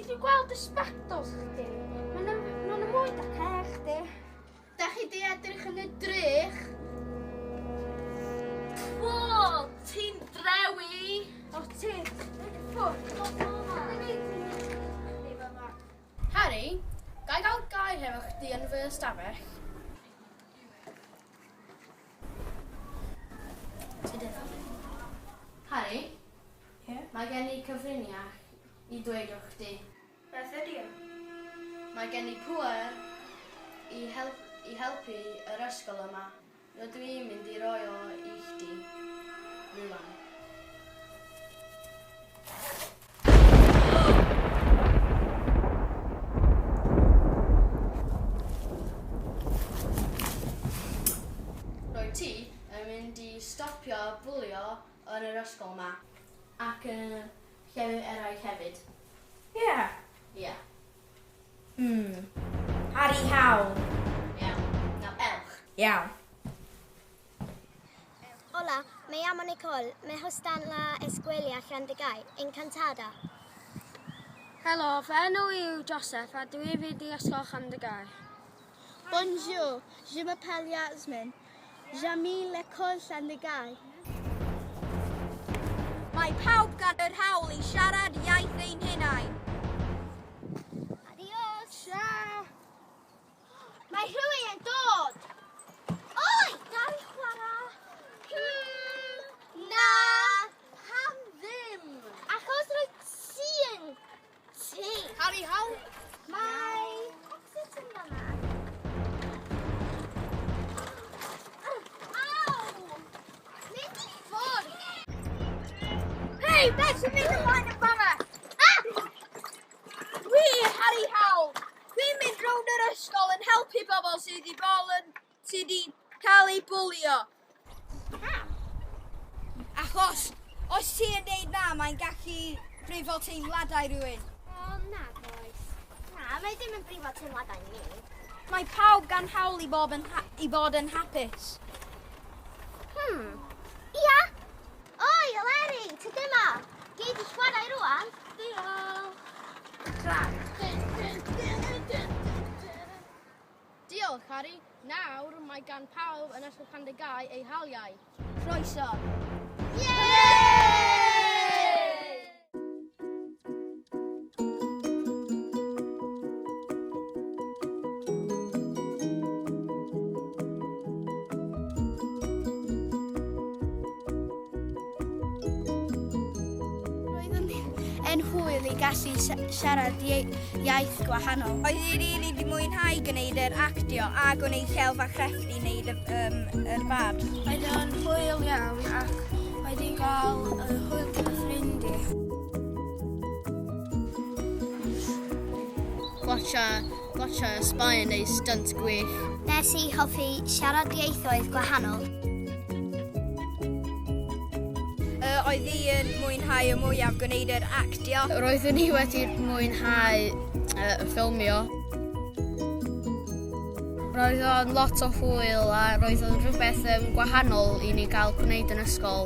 Ti gweld y sbectols chdi? Mae'n mwy da cer chdi. Da chi di edrych yn y drych? O, ti'n drewi! O ti, ffwrdd. Harry, gai gael gair hefo chdi yn fy ystafell? Harry? Ie? Mae gen i cyfriniach i dweud o'ch chdi. Beth ydi o? Mae gen i pŵer i helpu yr ysgol yma. Rydw i'n mynd i roi o i chdi rhywun. Rwy ti yn mynd i stopio bwlio yn yr ysgol yma ac yn llefydd eraill hefyd. Ie. Ie. Harry Hawl. Iawn. Nawr ewch. Iawn. Hola, me llamo Nicole. Me gusta la escuela Llandigau, Encantada. Helo, fy enw yw Joseph a dwi fynd i ysgol Llandigau. Bonjour, je m'appelle Yasmin. J'aime l'école Llandigau. Mae pawb gan yr hawl i siarad iaith ein hunain. Adios. Ciao. Mae rhywun yn dod. Oi, dal i chwarae. Na. Pam ddim? Achos rwyt ti yn ti. Harry Hawl? Mae exit yn fan'na. Aw! Nid i ffwrdd. Hei, beth sy'n mynd ymlaen yn fan'na? Dwi, Harry Hawl. Dwi'n mynd rownd yr ysgol yn helpu bobl sydd wedi cael eu bwlio. Achos, os ti yn neud na, mae'n gallu brifo teimladau rhywun. O, na, boys. Na, mae ddim yn brifo teimladau ni. Mae pawb gan hawl i bod yn hapus. Ia? Oi, Eleri, ty dyma. Gei di chwarae rwan? Diolch, Harry. Nawr mae gan pawb yn ysgol Llandigau eu hawliau. Croeso. Yn hwyl i gallu siarad iaith gwahanol. Oedd i'n rili di mwynhau gwneud yr actio a gwneud celf a crefft i wneud yr bad. Oedd yn hwyl iawn ac oedd i'n cael hwyl gyda ffrindiau. Gwatcha Sbaen neu stunt gwych. Nes i hoffi siarad ieithoedd gwahanol. Oedd hi yn mwynhau y mwyaf gwneud yr actio. Roeddwn ni wedi mwynhau ffilmio. Roedd o'n lot o hwyl a roedd o'n rhywbeth gwahanol i ni gael gwneud yn ysgol.